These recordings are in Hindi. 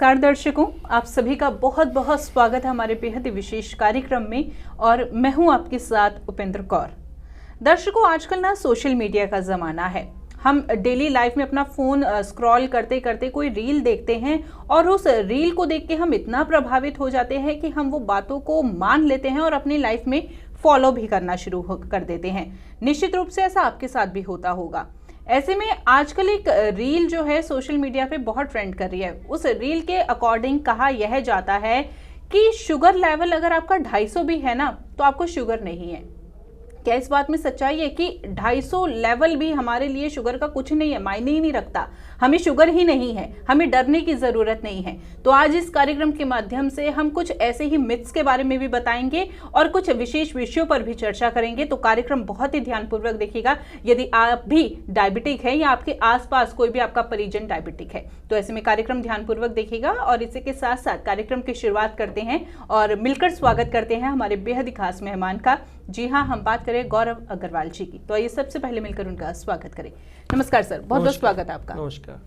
नमस्कार दर्शकों, आप सभी का बहुत बहुत स्वागत है हमारे बेहद ही विशेष कार्यक्रम में। और मैं हूं आपके साथ उपेंद्र कौर। दर्शकों, आजकल ना सोशल मीडिया का ज़माना है। हम डेली लाइफ में अपना फ़ोन स्क्रॉल करते करते कोई रील देखते हैं और उस रील को देख के हम इतना प्रभावित हो जाते हैं कि हम वो बातों को मान लेते हैं और अपनी लाइफ में फॉलो भी करना शुरू कर देते हैं। निश्चित रूप से ऐसा आपके साथ भी होता होगा। ऐसे में आजकल एक रील जो है सोशल मीडिया पे बहुत ट्रेंड कर रही है। उस रील के अकॉर्डिंग कहा यह जाता है कि शुगर लेवल अगर आपका 250 भी है ना तो आपको शुगर नहीं है। क्या इस बात में सच्चाई है कि 250 लेवल भी हमारे लिए शुगर का कुछ नहीं है, मायने ही नहीं रखता। हमें शुगर ही नहीं है, हमें डरने की ज़रूरत नहीं है। तो आज इस कार्यक्रम के माध्यम से हम कुछ ऐसे ही मिथ्स के बारे में भी बताएंगे और कुछ विशेष विषयों पर भी चर्चा करेंगे। तो कार्यक्रम बहुत ही ध्यानपूर्वक देखिएगा। यदि आप भी डायबिटिक है या आपके आसपास कोई भी आपका परिजन डायबिटिक है तो ऐसे में कार्यक्रम ध्यानपूर्वक देखिएगा। और इसी के साथ साथ कार्यक्रम की शुरुआत करते हैं और मिलकर स्वागत करते हैं हमारे बेहद ही खास मेहमान का। जी हाँ, हम बात करें गौरव अग्रवाल जी की। तो आइए सबसे पहले मिलकर उनका स्वागत करें। नमस्कार सर, बहुत बहुत स्वागत आपका। नमस्कार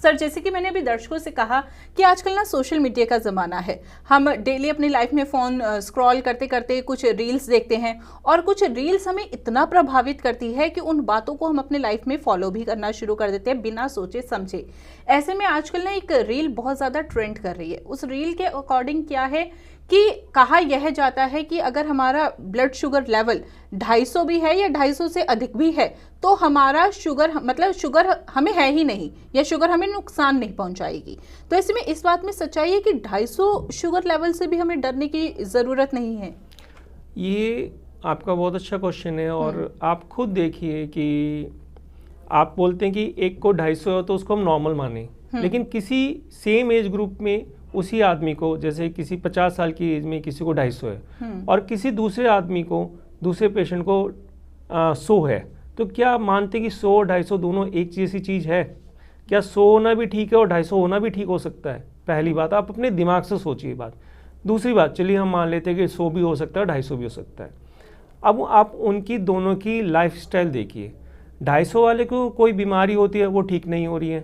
सर, जैसे कि मैंने अभी दर्शकों से कहा कि आजकल ना सोशल मीडिया का ज़माना है। हम डेली अपनी लाइफ में फ़ोन स्क्रॉल करते करते कुछ रील्स देखते हैं और कुछ रील्स हमें इतना प्रभावित करती है कि उन बातों को हम अपने लाइफ में फॉलो भी करना शुरू कर देते हैं बिना सोचे समझे। ऐसे में आजकल ना एक रील बहुत ज़्यादा ट्रेंड कर रही है। उस रील के अकॉर्डिंग क्या है कि कहा यह जाता है कि अगर हमारा ब्लड शुगर लेवल 250 भी है या 250 से अधिक भी है तो हमारा शुगर मतलब शुगर हमें है ही नहीं या शुगर हमें नुकसान नहीं पहुंचाएगी। तो ऐसे में इस बात में सच्चाई है कि 250 शुगर लेवल से भी हमें डरने की ज़रूरत नहीं है। ये आपका बहुत अच्छा क्वेश्चन है। और आप खुद देखिए कि आप बोलते हैं कि एक को 250 हो तो उसको हम नॉर्मल माने, लेकिन किसी सेम एज ग्रुप में उसी आदमी को, जैसे किसी 50 साल की एज में किसी को 250 है और किसी दूसरे आदमी को, दूसरे पेशेंट को 100 है, तो क्या मानते हैं कि 100 और 250 दोनों एक जैसी चीज़ है? क्या 100 होना भी ठीक है और 250 होना भी ठीक हो सकता है? पहली बात, आप अपने दिमाग से सोचिए बात। दूसरी बात, चलिए हम मान लेते हैं कि 100 भी हो सकता है, 250 भी हो सकता है। अब आप उनकी दोनों की लाइफ स्टाइल देखिए। 250 वाले को कोई बीमारी होती है, वो ठीक नहीं हो रही है।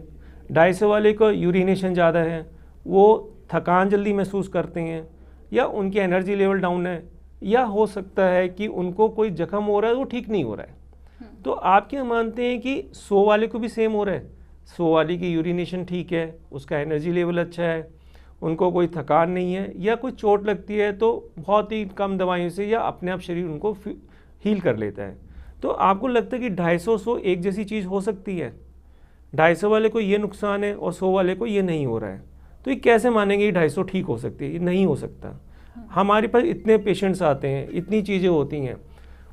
250 वाले को यूरिनेशन ज़्यादा है, वो थकान जल्दी महसूस करते हैं, या उनकी एनर्जी लेवल डाउन है, या हो सकता है कि उनको कोई जख्म हो रहा है वो ठीक नहीं हो रहा है। तो आप क्या मानते हैं कि 100 वाले को भी सेम हो रहा है? 100 वाले की यूरिनेशन ठीक है, उसका एनर्जी लेवल अच्छा है, उनको कोई थकान नहीं है, या कोई चोट लगती है तो बहुत ही कम दवाइयों से या अपने आप शरीर उनको हील कर लेता है। तो आपको लगता है कि 250-100 एक जैसी चीज़ हो सकती है? 250 वाले को ये नुकसान है और 100 वाले को ये नहीं हो रहा है, तो ये कैसे मानेंगे कि 250 ठीक हो सकती है? ये नहीं हो सकता। हमारे पास इतने पेशेंट्स आते हैं, इतनी चीज़ें होती हैं,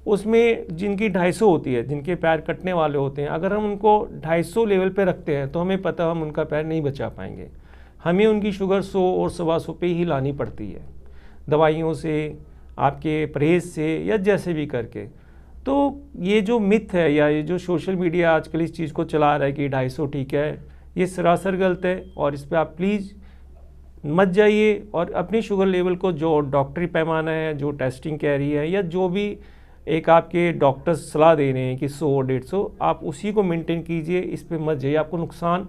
उसमें जिनकी 250 होती है, जिनके पैर कटने वाले होते हैं, अगर हम उनको 250 लेवल पे रखते हैं तो हमें पता हम उनका पैर नहीं बचा पाएंगे। हमें उनकी शुगर 100 और 125 पे ही लानी पड़ती है, दवाइयों से, आपके परहेज़ से, या जैसे भी करके। तो ये जो मिथ है या ये जो सोशल मीडिया आजकल इस चीज़ को चला रहा है कि 250 ठीक है, ये सरासर गलत है। और इस पर आप प्लीज़ मत जाइए और अपनी शुगर लेवल को, जो डॉक्टरी पैमाना है, जो टेस्टिंग कह रही है, या जो भी एक आपके डॉक्टर्स सलाह दे रहे हैं कि 100 और 150, आप उसी को मेंटेन कीजिए। इस पे मत जाइए, आपको नुकसान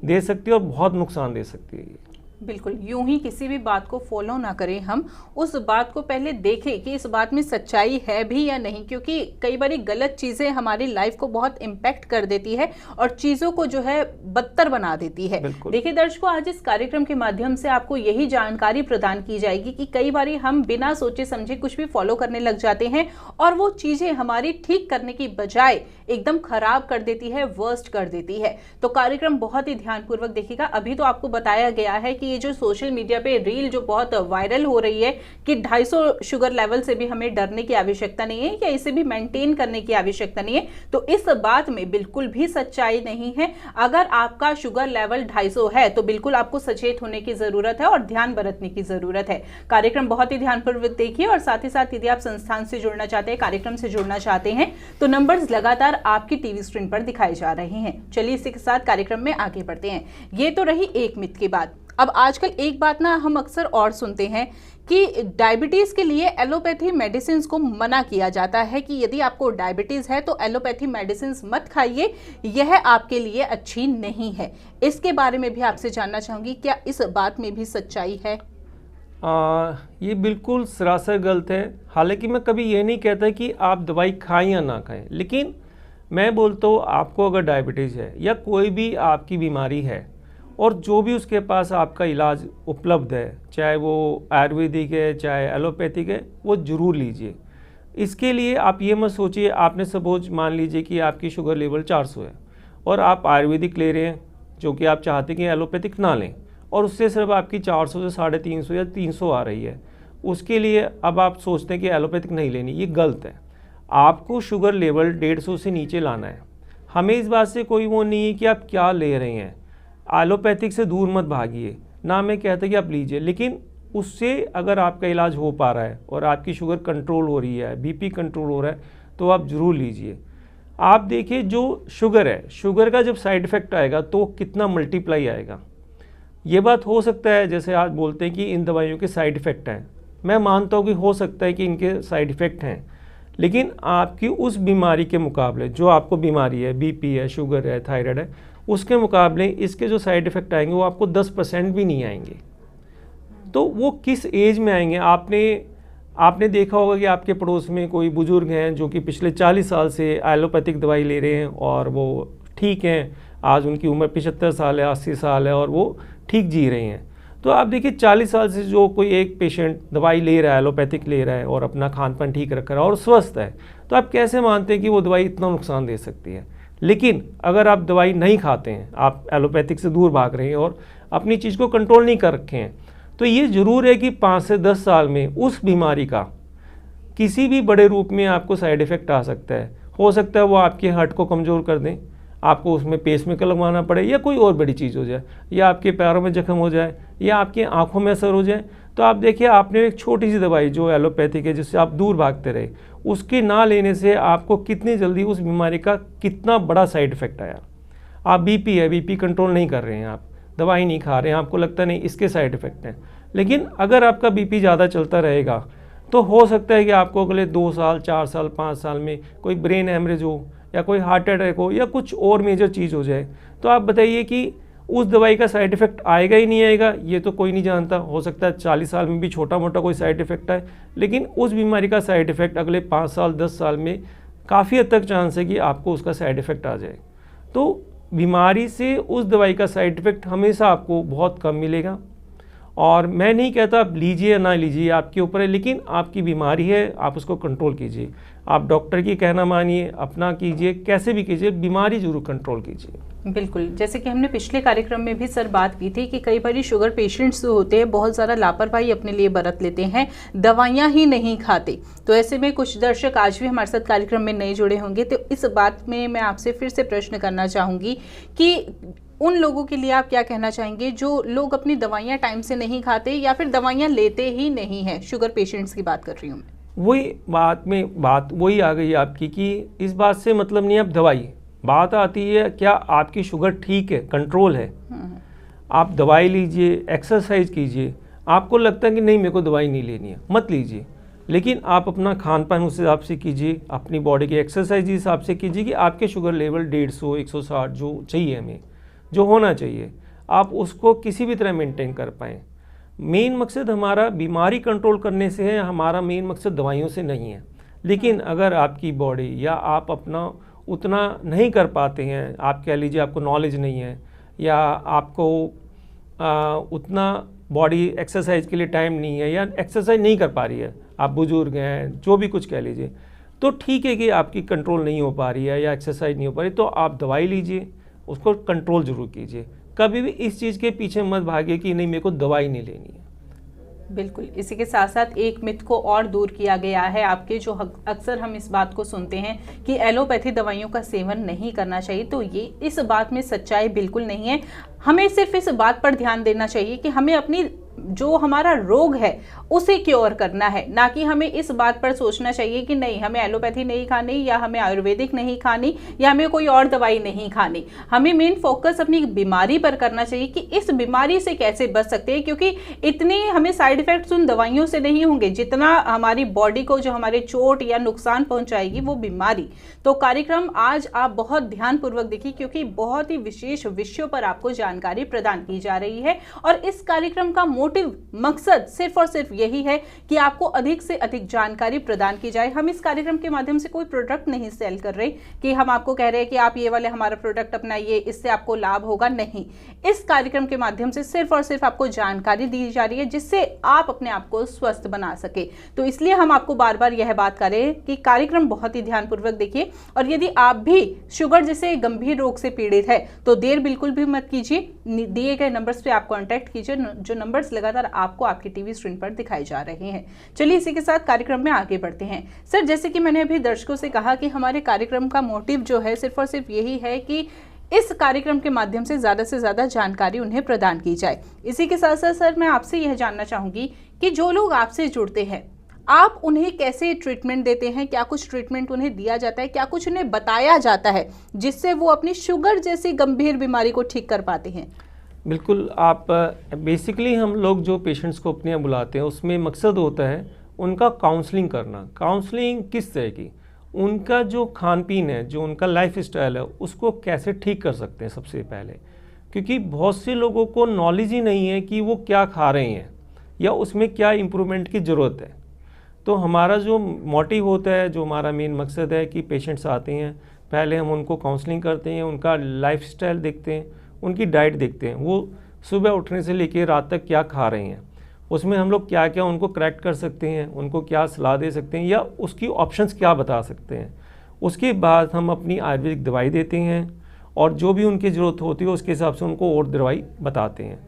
दे सकती है और बहुत नुकसान दे सकती है ये। बिल्कुल, यूं ही किसी भी बात को फॉलो ना करें। हम उस बात को पहले देखें कि इस बात में सच्चाई है भी या नहीं, क्योंकि कई बार गलत चीज़ें हमारी लाइफ को बहुत इम्पैक्ट कर देती है और चीज़ों को जो है बदतर बना देती है। देखिए दर्शकों, आज इस कार्यक्रम के माध्यम से आपको यही जानकारी प्रदान की जाएगी कि कई बार हम बिना सोचे समझे कुछ भी फॉलो करने लग जाते हैं और वो चीज़ें हमारी ठीक करने की बजाय एकदम खराब कर देती है, वर्स्ट कर देती है। तो कार्यक्रम बहुत ही ध्यानपूर्वक देखिएगा। अभी तो आपको बताया गया है कि ये जो सोशल मीडिया पे रील जो बहुत वायरल हो रही है कि 250 शुगर लेवल से भी हमें डरने की आवश्यकता नहीं है या इसे भी मेंटेन करने की आवश्यकता नहीं है, तो इस बात में बिल्कुल भी सच्चाई नहीं है। अगर आपका शुगर लेवल 250 है तो बिल्कुल आपको सचेत होने की जरूरत है और ध्यान बरतने की जरूरत है। कार्यक्रम बहुत ही ध्यानपूर्वक देखिए और साथ ही साथ यदि आप संस्थान से जुड़ना चाहते हैं, कार्यक्रम से जुड़ना चाहते हैं, तो नंबर्स लगातार आपकी टीवी स्क्रीन पर दिखाए जा रहे हैं। चलिए इसी के साथ कार्यक्रम में आगे बढ़ते हैं। ये तो रही एक मिथ की बात। अब आजकल एक बात ना हम अक्सर और सुनते हैं कि डायबिटीज़ के लिए एलोपैथी मेडिसिन को मना किया जाता है कि यदि आपको डायबिटीज़ है तो एलोपैथी मेडिसिन मत खाइए, यह आपके लिए अच्छी नहीं है। इसके बारे में भी आपसे जानना चाहूँगी, क्या इस बात में भी सच्चाई है? ये बिल्कुल सरासर गलत है। हालांकि मैं कभी ये नहीं कहता कि आप दवाई खाएं या ना खाएं, लेकिन मैं बोलता हूँ आपको अगर डायबिटीज़ है या कोई भी आपकी बीमारी है और जो भी उसके पास आपका इलाज उपलब्ध है, चाहे वो आयुर्वेदिक है चाहे एलोपैथिक है, वो ज़रूर लीजिए। इसके लिए आप ये मत सोचिए, आपने सपोज मान लीजिए कि आपकी शुगर लेवल 400 है और आप आयुर्वेदिक ले रहे हैं जो कि आप चाहते हैं कि एलोपैथिक ना लें, और उससे सिर्फ आपकी 400 से 350 या 300 आ रही है, उसके लिए अब आप सोचते हैं कि एलोपैथिक नहीं लेनी। ये गलत है। आपको शुगर लेवल 150 से नीचे लाना है। हमें इस बात से कोई वो नहीं है कि आप क्या ले रहे हैं, एलोपैथिक से दूर मत भागिए। ना मैं कहता कि आप लीजिए, लेकिन उससे अगर आपका इलाज हो पा रहा है और आपकी शुगर कंट्रोल हो रही है, बीपी कंट्रोल हो रहा है, तो आप ज़रूर लीजिए। आप देखिए जो शुगर है, शुगर का जब साइड इफ़ेक्ट आएगा तो कितना मल्टीप्लाई आएगा। ये बात हो सकता है जैसे आप बोलते हैं कि इन दवाइयों के साइड इफ़ेक्ट हैं, मैं मानता हूँ कि हो सकता है कि इनके साइड इफ़ेक्ट हैं, लेकिन आपकी उस बीमारी के मुकाबले जो आपको बीमारी है, बीपी है, शुगर है, थायराइड है, उसके मुकाबले इसके जो साइड इफ़ेक्ट आएंगे वो आपको 10% भी नहीं आएंगे। तो वो किस एज में आएंगे? आपने देखा होगा कि आपके पड़ोस में कोई बुज़ुर्ग हैं जो कि पिछले 40 साल से एलोपैथिक दवाई ले रहे हैं और वो ठीक हैं। आज उनकी उम्र 75 साल है, 80 साल है और वो ठीक जी रहे हैं। तो आप देखिए 40 साल से जो कोई एक पेशेंट दवाई ले रहा है, एलोपैथिक ले रहा है और अपना खान पान ठीक रख रहा है और स्वस्थ है, तो आप कैसे मानते हैं कि वो दवाई इतना नुकसान दे सकती है? लेकिन अगर आप दवाई नहीं खाते हैं, आप एलोपैथिक से दूर भाग रहे हैं और अपनी चीज़ को कंट्रोल नहीं कर रखे हैं, तो ये ज़रूर है कि 5 से 10 साल में उस बीमारी का किसी भी बड़े रूप में आपको साइड इफ़ेक्ट आ सकता है। हो सकता है वो आपके हार्ट को कमज़ोर कर दें, आपको उसमें पेसमेकर लगवाना पड़े, या कोई और बड़ी चीज़ हो जाए, या आपके पैरों में जख्म हो जाए, या आपकी आंखों में असर हो जाए। तो आप देखिए, आपने एक छोटी सी दवाई जो एलोपैथिक है जिससे आप दूर भागते रहे, उसके ना लेने से आपको कितनी जल्दी उस बीमारी का कितना बड़ा साइड इफ़ेक्ट आया। आप बीपी है, बीपी कंट्रोल नहीं कर रहे हैं, आप दवाई नहीं खा रहे हैं, आपको लगता नहीं इसके साइड इफ़ेक्ट हैं, लेकिन अगर आपका बीपी ज़्यादा चलता रहेगा तो हो सकता है कि आपको अगले 2 साल, 4 साल, 5 साल में कोई ब्रेन हेमरेज हो या कोई हार्ट अटैक हो या कुछ और मेजर चीज़ हो जाए। तो आप बताइए कि उस दवाई का साइड इफ़ेक्ट आएगा ही नहीं आएगा, ये तो कोई नहीं जानता। हो सकता है 40 साल में भी छोटा मोटा कोई साइड इफ़ेक्ट आए, लेकिन उस बीमारी का साइड इफ़ेक्ट अगले 5 साल, 10 साल में काफ़ी हद तक चांस है कि आपको उसका साइड इफ़ेक्ट आ जाए। तो बीमारी से उस दवाई का साइड इफ़ेक्ट हमेशा आपको बहुत कम मिलेगा। और मैं नहीं कहता आप लीजिए या ना लीजिए, आपके ऊपर है, लेकिन आपकी बीमारी है, आप उसको कंट्रोल कीजिए। आप डॉक्टर की कहना मानिए, अपना कीजिए, कैसे भी कीजिए, बीमारी जरूर कंट्रोल कीजिए। बिल्कुल, जैसे कि हमने पिछले कार्यक्रम में भी सर बात की थी कि कई बार शुगर पेशेंट्स जो होते हैं बहुत ज़्यादा लापरवाही अपने लिए बरत लेते हैं, दवाइयाँ ही नहीं खाते। तो ऐसे में कुछ दर्शक आज भी हमारे साथ कार्यक्रम में नए जुड़े होंगे, तो इस बात में मैं आपसे फिर से प्रश्न करना चाहूँगी कि उन लोगों के लिए आप क्या कहना चाहेंगे जो लोग अपनी दवाइयाँ टाइम से नहीं खाते या फिर दवाइयाँ लेते ही नहीं हैं? शुगर पेशेंट्स की बात कर रही हूँ मैं। वही बात वही आ गई आपकी कि इस बात से मतलब नहीं आप दवाई, बात आती है क्या आपकी शुगर ठीक है, कंट्रोल है। आप दवाई लीजिए, एक्सरसाइज कीजिए। आपको लगता है कि नहीं मेरे को दवाई नहीं लेनी है, मत लीजिए, लेकिन आप अपना खान पान उस हिसाब से कीजिए, अपनी बॉडी की एक्सरसाइज इस हिसाब से कीजिए कि आपके शुगर लेवल 150, 160 जो चाहिए हमें, जो होना चाहिए, आप उसको किसी भी तरह मेंटेन कर पाएँ। मेन मकसद हमारा बीमारी कंट्रोल करने से है, हमारा मेन मकसद दवाइयों से नहीं है। लेकिन अगर आपकी बॉडी या आप अपना उतना नहीं कर पाते हैं, आप कह लीजिए आपको नॉलेज नहीं है या आपको उतना बॉडी एक्सरसाइज के लिए टाइम नहीं है या एक्सरसाइज नहीं कर पा रही है, आप बुजुर्ग हैं, जो भी कुछ कह लीजिए, तो ठीक है कि आपकी कंट्रोल नहीं हो पा रही है या एक्सरसाइज नहीं हो पा रही, तो आप दवाई लीजिए, उसको कंट्रोल ज़रूर कीजिए। कभी भी इस चीज़ के पीछे मत भागिए कि नहीं मेरे को दवाई नहीं लेनी है। बिल्कुल, इसी के साथ साथ एक मिथ को और दूर किया गया है आपके, जो अक्सर हम इस बात को सुनते हैं कि एलोपैथी दवाइयों का सेवन नहीं करना चाहिए, तो ये इस बात में सच्चाई बिल्कुल नहीं है। हमें सिर्फ इस बात पर ध्यान देना चाहिए कि हमें अपनी जो हमारा रोग है उसे क्योर करना है, ना कि हमें इस बात पर सोचना चाहिए कि नहीं हमें एलोपैथी नहीं खानी या हमें आयुर्वेदिक नहीं खानी या हमें कोई और दवाई नहीं खानी। हमें मेन फोकस अपनी बीमारी पर करना चाहिए कि इस बीमारी से कैसे बच सकते हैं, क्योंकि इतने हमें साइड इफेक्ट्स उन दवाइयों से नहीं होंगे जितना हमारी बॉडी को जो हमारे चोट या नुकसान पहुंचाएगी वो बीमारी। तो कार्यक्रम आज आप बहुत ध्यानपूर्वक देखिए, क्योंकि बहुत ही विशेष विषयों पर आपको जानकारी प्रदान की जा रही है और इस कार्यक्रम का मोटिव मकसद सिर्फ और सिर्फ यही है कि आपको अधिक से अधिक जानकारी प्रदान की जाए। हम इस कार्यक्रम के माध्यम से कोई प्रोडक्ट नहीं सेल कर रहे कि हम आपको कह रहे हैं कि आप ये वाले हमारा प्रोडक्ट अपनाइए, इससे आपको लाभ होगा, नहीं। इस कार्यक्रम के माध्यम से सिर्फ और सिर्फ आपको जानकारी दी जा रही है जिससे आप अपने आप को स्वस्थ बना सके। तो इसलिए हम आपको बार बार यह बात कर रहे हैं कि कार्यक्रम बहुत ही ध्यानपूर्वक देखिए। और यदि आप भी शुगर जैसे गंभीर रोग से पीड़ित है तो देर बिल्कुल भी मत कीजिए, दिए गए नंबर्स पे आप कांटेक्ट कीजिए, जो नंबर्स लगातार आपको आपकी टीवी स्क्रीन पर दिखाई जा रहे हैं। चलिए इसी के साथ कार्यक्रम में आगे बढ़ते हैं। सर, जैसे कि मैंने अभी दर्शकों से कहा कि हमारे कार्यक्रम का मोटिव जो है सिर्फ और सिर्फ यही है कि इस कार्यक्रम के माध्यम से ज़्यादा जानकारी उन्हें प्रदान की जाए। इसी के साथ साथ सर मैं आपसे यह जानना चाहूँगी कि जो लोग आपसे जुड़ते हैं आप उन्हें कैसे ट्रीटमेंट देते हैं, क्या कुछ ट्रीटमेंट उन्हें दिया जाता है, क्या कुछ उन्हें बताया जाता है जिससे वो अपनी शुगर जैसी गंभीर बीमारी को ठीक कर पाते हैं? बिल्कुल, आप बेसिकली हम लोग जो पेशेंट्स को अपने यहाँ बुलाते हैं उसमें मकसद होता है उनका काउंसलिंग करना। काउंसलिंग किस तरह की, उनका जो खान पीन है, जो उनका लाइफ स्टाइल है उसको कैसे ठीक कर सकते हैं सबसे पहले, क्योंकि बहुत से लोगों को नॉलेज ही नहीं है कि वो क्या खा रहे हैं या उसमें क्या इम्प्रूवमेंट की ज़रूरत है। तो हमारा जो मोटिव होता है, जो हमारा मेन मकसद है कि पेशेंट्स आते हैं, पहले हम उनको काउंसलिंग करते हैं, उनका लाइफ स्टाइल देखते हैं, उनकी डाइट देखते हैं, वो सुबह उठने से लेकर रात तक क्या खा रहे हैं, उसमें हम लोग क्या क्या उनको करेक्ट कर सकते हैं, उनको क्या सलाह दे सकते हैं या उसकी ऑप्शंस क्या बता सकते हैं। उसके बाद हम अपनी आयुर्वेदिक दवाई देते हैं और जो भी उनकी ज़रूरत होती है उसके हिसाब से उनको और दवाई बताते हैं।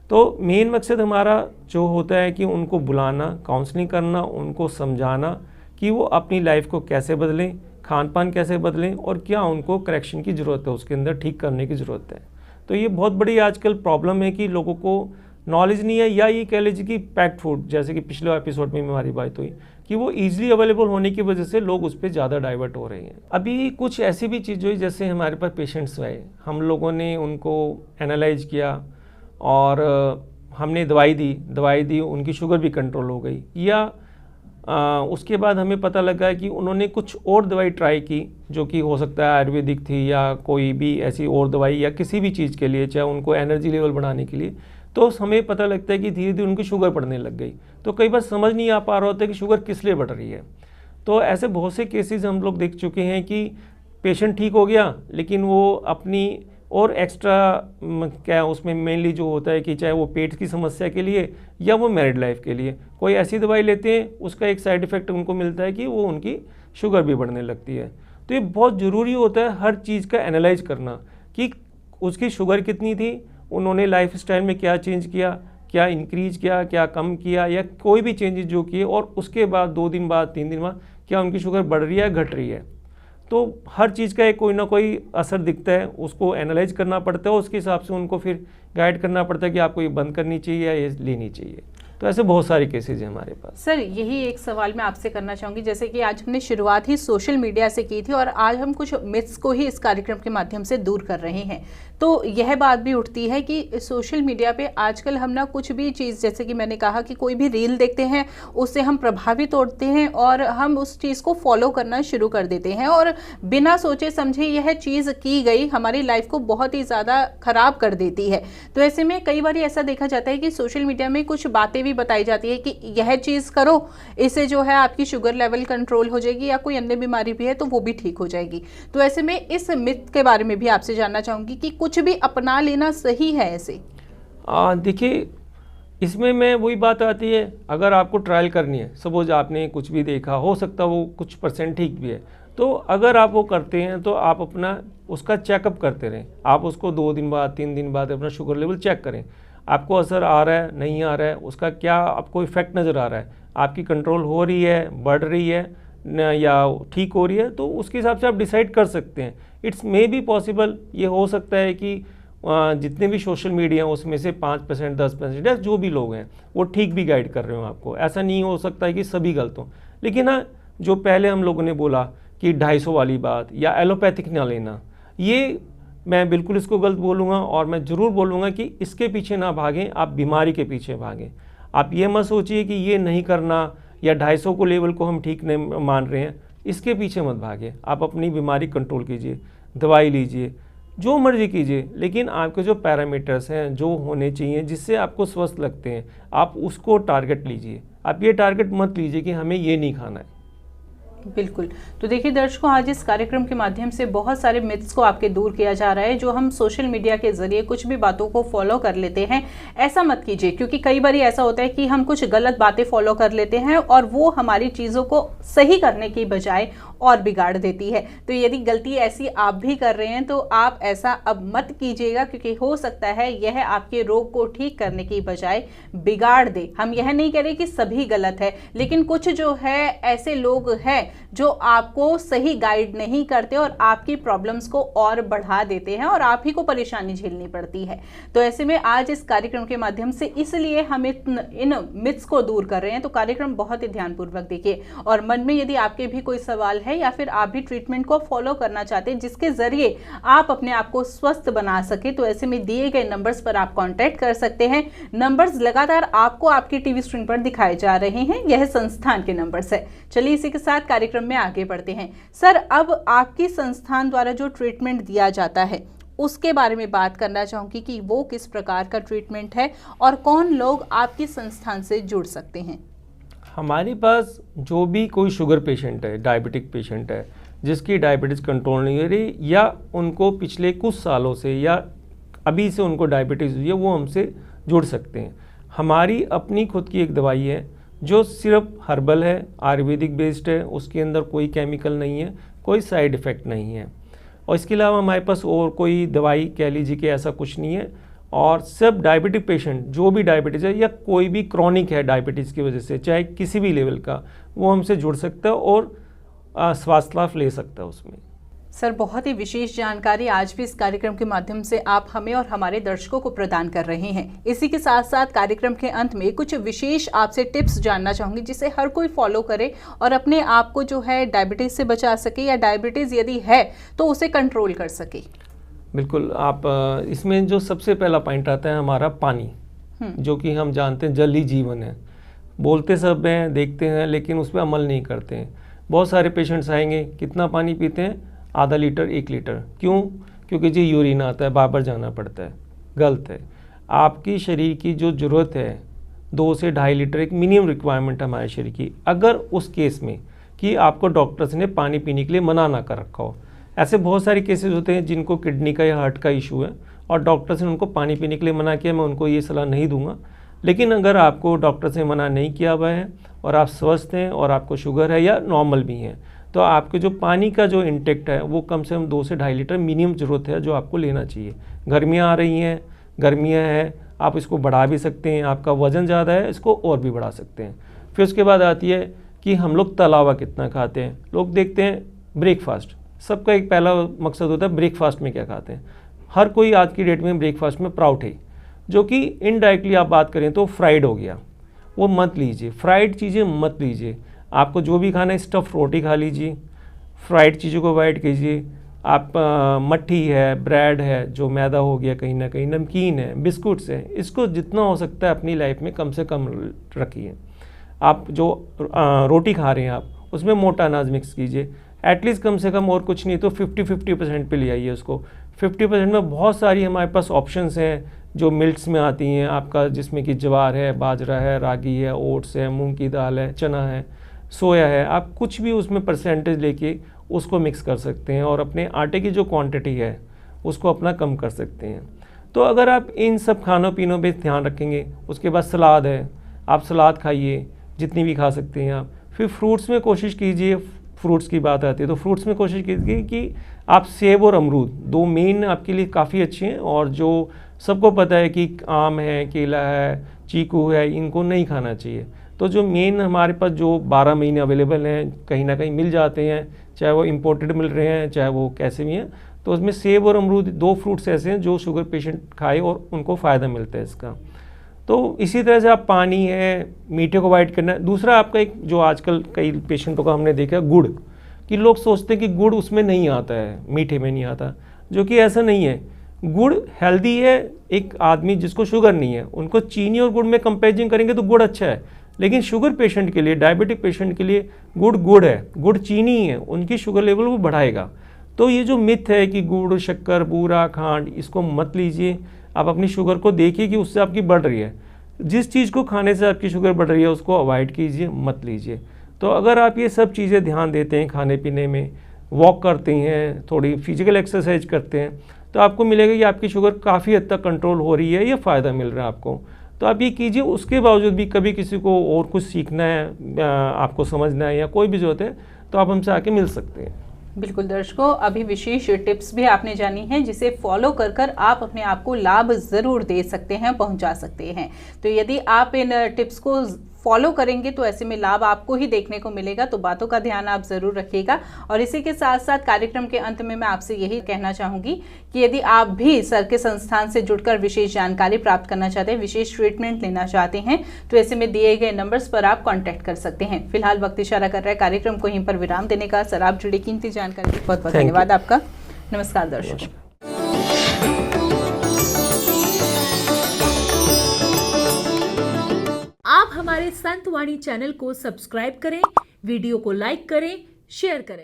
तो मेन मकसद हमारा जो होता है कि उनको बुलाना, काउंसलिंग करना, उनको समझाना कि वो अपनी लाइफ को कैसे बदलें, खान पान कैसे बदलें और क्या उनको करेक्शन की ज़रूरत है, उसके अंदर ठीक करने की ज़रूरत है। तो ये बहुत बड़ी आजकल प्रॉब्लम है कि लोगों को नॉलेज नहीं है, या ये कह लीजिए कि पैक्ड फूड, जैसे कि पिछले एपिसोड में हमारी बात हुई कि वो ईजिली अवेलेबल होने की वजह से लोग उस पर ज़्यादा डाइवर्ट हो रहे हैं। अभी कुछ ऐसी भी चीज़ हुई, जैसे हमारे पास पेशेंट्स आए, हम लोगों ने उनको एनालाइज किया और हमने दवाई दी, उनकी शुगर भी कंट्रोल हो गई, या उसके बाद हमें पता लगा कि उन्होंने कुछ और दवाई ट्राई की जो कि हो सकता है आयुर्वेदिक थी या कोई भी ऐसी और दवाई या किसी भी चीज़ के लिए, चाहे उनको एनर्जी लेवल बढ़ाने के लिए, तो हमें पता लगता है कि धीरे धीरे उनकी शुगर बढ़ने लग गई। तो कई बार समझ नहीं आ पा रहा होता कि शुगर किस लिए बढ़ रही है। तो ऐसे बहुत से केसेस हम लोग देख चुके हैं कि पेशेंट ठीक हो गया लेकिन वो अपनी और एक्स्ट्रा क्या उसमें मेनली जो होता है कि चाहे वो पेट की समस्या के लिए या वो मैरिड लाइफ के लिए कोई ऐसी दवाई लेते हैं, उसका एक साइड इफ़ेक्ट उनको मिलता है कि वो उनकी शुगर भी बढ़ने लगती है। तो ये बहुत ज़रूरी होता है हर चीज़ का एनालाइज करना कि उसकी शुगर कितनी थी, उन्होंने लाइफ स्टाइल में क्या चेंज किया, क्या इंक्रीज किया, क्या कम किया, या कोई भी चेंजेस जो किए, और उसके बाद 2 दिन बाद 3 दिन बाद क्या उनकी शुगर बढ़ रही है घट रही है। तो हर चीज़ का एक कोई ना कोई असर दिखता है, उसको एनालाइज करना पड़ता है, उसके हिसाब से उनको फिर गाइड करना पड़ता है कि आपको ये बंद करनी चाहिए या ये लेनी चाहिए। तो ऐसे बहुत सारे केसेज हैं हमारे पास। सर, यही एक सवाल मैं आपसे करना चाहूँगी, जैसे कि आज हमने शुरुआत ही सोशल मीडिया से की थी और आज हम कुछ मिथ्स को ही इस कार्यक्रम के माध्यम से दूर कर रहे हैं। तो यह बात भी उठती है कि सोशल मीडिया पे आजकल हम ना कुछ भी चीज़, जैसे कि मैंने कहा कि कोई भी रील देखते हैं उससे हम प्रभावित होते हैं और हम उस चीज़ को फॉलो करना शुरू कर देते हैं और बिना सोचे समझे यह चीज़ की गई हमारी लाइफ को बहुत ही ज़्यादा ख़राब कर देती है। तो ऐसे में कई बार ऐसा देखा जाता है कि सोशल मीडिया में कुछ बातें भी बताई जाती है कि यह चीज़ करो, इससे जो है आपकी शुगर लेवल कंट्रोल हो जाएगी या कोई अन्य बीमारी भी है तो वो भी ठीक हो जाएगी। तो ऐसे में इस मिथ के बारे में भी आपसे जानना चाहूँगी कि कुछ भी अपना लेना सही है ऐसे? देखिए, इसमें मैं वही बात आती है, अगर आपको ट्रायल करनी है, सपोज आपने कुछ भी देखा, हो सकता है वो कुछ % ठीक भी है, तो अगर आप वो करते हैं तो आप अपना उसका चेकअप करते रहें। आप उसको 2 दिन बाद 3 दिन बाद अपना शुगर लेवल चेक करें, आपको असर आ रहा है नहीं आ रहा है, उसका क्या आपको इफ़ेक्ट नज़र आ रहा है, आपकी कंट्रोल हो रही है, बढ़ रही है या ठीक हो रही है, तो उसके हिसाब से आप डिसाइड कर सकते हैं। इट्स मे बी पॉसिबल, ये हो सकता है कि जितने भी सोशल मीडिया हैं उसमें से 5% 10% या जो भी लोग हैं वो ठीक भी गाइड कर रहे हो आपको। ऐसा नहीं हो सकता है कि सभी गलत हों। लेकिन हाँ, जो पहले हम लोगों ने बोला कि 250 वाली बात या एलोपैथिक ना लेना, ये मैं बिल्कुल इसको गलत बोलूँगा। और मैं ज़रूर बोलूँगा कि इसके पीछे ना भागें, आप बीमारी के पीछे भागें। आप ये मत सोचिए कि ये नहीं करना या 250 को लेवल को हम ठीक नहीं मान रहे हैं, इसके पीछे मत भागें। आप अपनी बीमारी कंट्रोल कीजिए, दवाई लीजिए, जो मर्जी कीजिए, लेकिन आपके जो पैरामीटर्स हैं जो होने चाहिए जिससे आपको स्वस्थ लगते हैं, आप उसको टारगेट लीजिए। आप ये टारगेट मत लीजिए कि हमें ये नहीं खाना है। बिल्कुल। तो देखिए दर्शकों, आज इस कार्यक्रम के माध्यम से बहुत सारे मिथ्स को आपके दूर किया जा रहा है। जो हम सोशल मीडिया के जरिए कुछ भी बातों को फॉलो कर लेते हैं, ऐसा मत कीजिए, क्योंकि कई बार ऐसा होता है कि हम कुछ गलत बातें फॉलो कर लेते हैं और वो हमारी चीज़ों को सही करने की बजाय और बिगाड़ देती है। तो यदि गलती ऐसी आप भी कर रहे हैं तो आप ऐसा अब मत कीजिएगा, क्योंकि हो सकता है यह आपके रोग को ठीक करने की बजाय बिगाड़ दे। हम यह नहीं कह रहे कि सभी गलत है, लेकिन कुछ जो है ऐसे लोग हैं जो आपको सही गाइड नहीं करते और आपकी प्रॉब्लम्स को और बढ़ा देते हैं और आप ही को परेशानी झेलनी पड़ती है। तो ऐसे में आज इस कार्यक्रम के माध्यम से इसलिए हम इन मिथ्स को दूर कर रहे हैं। तो कार्यक्रम बहुत ही ध्यानपूर्वक देखिए, और मन में यदि आपके भी कोई सवाल है या फिर आप भी ट्रीटमेंट को फॉलो करना चाहते हैं जिसके जरिए आप अपने आप को स्वस्थ बना सके, तो ऐसे में दिए गए नंबर्स पर आप कांटेक्ट कर सकते हैं। नंबर्स लगातार आपको आपकी टीवी स्क्रीन पर दिखाए जा रहे हैं, यह संस्थान के नंबर्स है। चलिए इसी के साथ कार्यक्रम में आगे बढ़ते हैं। सर, अब आपकी संस्थान द्वारा जो ट्रीटमेंट दिया जाता है उसके बारे में बात करना चाहूंगी कि वो किस प्रकार का ट्रीटमेंट है और कौन लोग आपकी संस्थान से जुड़ सकते हैं। हमारे पास जो भी कोई शुगर पेशेंट है, डायबिटिक पेशेंट है, जिसकी डायबिटीज़ कंट्रोल नहीं हो रही या उनको पिछले कुछ सालों से या अभी से उनको डायबिटीज़ हुई है, वो हमसे जुड़ सकते हैं। हमारी अपनी खुद की एक दवाई है जो सिर्फ हर्बल है, आयुर्वेदिक बेस्ड है, उसके अंदर कोई केमिकल नहीं है, कोई साइड इफ़ेक्ट नहीं है। और इसके अलावा हमारे पास और कोई दवाई कह लीजिए कि ऐसा कुछ नहीं है। और सब डायबिटिक पेशेंट जो भी डायबिटीज़ है या कोई भी क्रॉनिक है डायबिटीज़ की वजह से, चाहे किसी भी लेवल का, वो हमसे जुड़ सकता है और स्वास्थ्य लाभ ले सकता है उसमें। सर, बहुत ही विशेष जानकारी आज भी इस कार्यक्रम के माध्यम से आप हमें और हमारे दर्शकों को प्रदान कर रहे हैं। इसी के साथ साथ कार्यक्रम के अंत में कुछ विशेष आपसे टिप्स जानना चाहूँगी जिसे हर कोई फॉलो करे और अपने आप को जो है डायबिटीज़ से बचा सके या डायबिटीज़ यदि है तो उसे कंट्रोल कर सके। बिल्कुल। आप इसमें जो सबसे पहला पॉइंट आता है हमारा पानी, जो कि हम जानते हैं जल ही जीवन है। बोलते सब हैं, देखते हैं, लेकिन उस पर अमल नहीं करते हैं। बहुत सारे पेशेंट्स आएंगे, कितना पानी पीते हैं? आधा लीटर 1 लीटर। क्यों? क्योंकि जी यूरिन आता है, बार जाना पड़ता है। गलत है। आपकी शरीर की जो ज़रूरत है 2 से 2.5 लीटर एक मिनिमम रिक्वायरमेंट है हमारे शरीर की। अगर उस केस में कि आपको डॉक्टर्स ने पानी पीने के लिए मना ना कर रखा हो, ऐसे बहुत सारे केसेस होते हैं जिनको किडनी का या हार्ट का इशू है और डॉक्टर्स ने उनको पानी पीने के लिए मना किया, मैं उनको ये सलाह नहीं दूंगा। लेकिन अगर आपको डॉक्टर से मना नहीं किया हुआ है और आप स्वस्थ हैं और आपको शुगर है या नॉर्मल भी हैं, तो आपके जो पानी का जो इंटेक्ट है वो कम से कम 2 से 2.5 लीटर मिनिमम ज़रूरत है जो आपको लेना चाहिए। गर्मियाँ आ रही हैं, गर्मियाँ हैं, आप इसको बढ़ा भी सकते हैं। आपका वज़न ज़्यादा है, इसको और भी बढ़ा सकते हैं। फिर उसके बाद आती है कि हम लोग तला हुआ कितना खाते हैं। लोग देखते हैं ब्रेकफास्ट, सबका एक पहला मकसद होता है ब्रेकफास्ट में क्या खाते हैं। हर कोई आज की डेट में ब्रेकफास्ट में पराठे, जो कि इनडायरेक्टली आप बात करें तो फ्राइड हो गया, वो मत लीजिए। फ्राइड चीज़ें मत लीजिए। आपको जो भी खाना है स्टफ़ रोटी खा लीजिए, फ्राइड चीज़ों को अवॉइड कीजिए। आप मट्ठी है, ब्रेड है, जो मैदा हो गया कहीं ना कहीं, नमकीन है, बिस्कुट्स हैं, इसको जितना हो सकता है अपनी लाइफ में कम से कम रखिए। आप जो रोटी खा रहे हैं आप उसमें मोटा अनाज मिक्स कीजिए, एटलीस्ट कम से कम, और कुछ नहीं तो 50% पे ले आइए उसको। 50% में बहुत सारी हमारे पास ऑप्शंस हैं जो मिल्ट्स में आती हैं आपका, जिसमें कि ज्वार है, बाजरा है, रागी है, ओट्स है, मूंग की दाल है, चना है, सोया है। आप कुछ भी उसमें परसेंटेज लेके उसको मिक्स कर सकते हैं और अपने आटे की जो क्वांटिटी है उसको अपना कम कर सकते हैं। तो अगर आप इन सब खानों पीनों पे ध्यान रखेंगे, उसके बाद सलाद है, आप सलाद खाइए जितनी भी खा सकते हैं आप। फिर फ्रूट्स में कोशिश कीजिए, फ्रूट्स की बात आती है तो फ्रूट्स में कोशिश कीजिए कि आप सेब और अमरूद, 2 मेन आपके लिए काफ़ी अच्छे हैं। और जो सबको पता है कि आम है, केला है, चीकू है, इनको नहीं खाना चाहिए। तो जो मेन हमारे पास जो 12 महीने अवेलेबल हैं, कहीं ना कहीं मिल जाते हैं, चाहे वो इम्पोर्टेड मिल रहे हैं चाहे वो कैसे भी हैं, तो उसमें सेब और अमरूद 2 फ्रूट्स ऐसे हैं जो शुगर पेशेंट खाए और उनको फ़ायदा मिलता है इसका। तो इसी तरह से आप पानी है, मीठे को अवॉइड करना है। दूसरा आपका एक जो आजकल कई पेशेंटों का हमने देखा गुड़, कि लोग सोचते हैं कि गुड़ उसमें नहीं आता है, मीठे में नहीं आता, जो कि ऐसा नहीं है। गुड़ हेल्दी है। एक आदमी जिसको शुगर नहीं है उनको चीनी और गुड़ में कंपेरिजन करेंगे तो गुड़ अच्छा है, लेकिन शुगर पेशेंट के लिए, डायबिटिक पेशेंट के लिए गुड़ है, गुड़ चीनी है, उनकी शुगर लेवल वो बढ़ाएगा। तो ये जो मिथ है कि गुड़, शक्कर, बूरा, खांड, इसको मत लीजिए। आप अपनी शुगर को देखिए कि उससे आपकी बढ़ रही है। जिस चीज़ को खाने से आपकी शुगर बढ़ रही है उसको अवॉइड कीजिए, मत लीजिए। तो अगर आप ये सब चीज़ें ध्यान देते हैं, खाने पीने में, वॉक करते हैं, थोड़ी फिजिकल एक्सरसाइज करते हैं, तो आपको मिलेगा कि आपकी शुगर काफ़ी हद तक कंट्रोल हो रही है, ये फ़ायदा मिल रहा है आपको। तो आप ये कीजिए। उसके बावजूद भी कभी किसी को और कुछ सीखना है, आपको समझना है या कोई भी ज़रूरत है, तो आप हमसे आके मिल सकते हैं। बिल्कुल दर्शकों, अभी विशेष टिप्स भी आपने जानी हैं जिसे फॉलो कर कर आप अपने आप को लाभ ज़रूर दे सकते हैं, पहुंचा सकते हैं। तो यदि आप इन टिप्स को फॉलो करेंगे तो ऐसे में लाभ आपको ही देखने को मिलेगा। तो बातों का ध्यान आप ज़रूर रखिएगा। और इसी के साथ साथ कार्यक्रम के अंत में मैं आपसे यही कहना चाहूँगी कि यदि आप भी सर के संस्थान से जुड़कर विशेष जानकारी प्राप्त करना चाहते हैं, विशेष ट्रीटमेंट लेना चाहते हैं, तो ऐसे में दिए गए नंबर्स पर आप कॉन्टैक्ट कर सकते हैं। फिलहाल वक्त इशारा कर रहा है कार्यक्रम को यहीं पर विराम देने का। सर, आप जुड़ी कीमती जानकारी बहुत बहुत धन्यवाद आपका। नमस्कार दर्शकों। आप हमारे संतवाणी चैनल को सब्सक्राइब करें, वीडियो को लाइक करें, शेयर करें।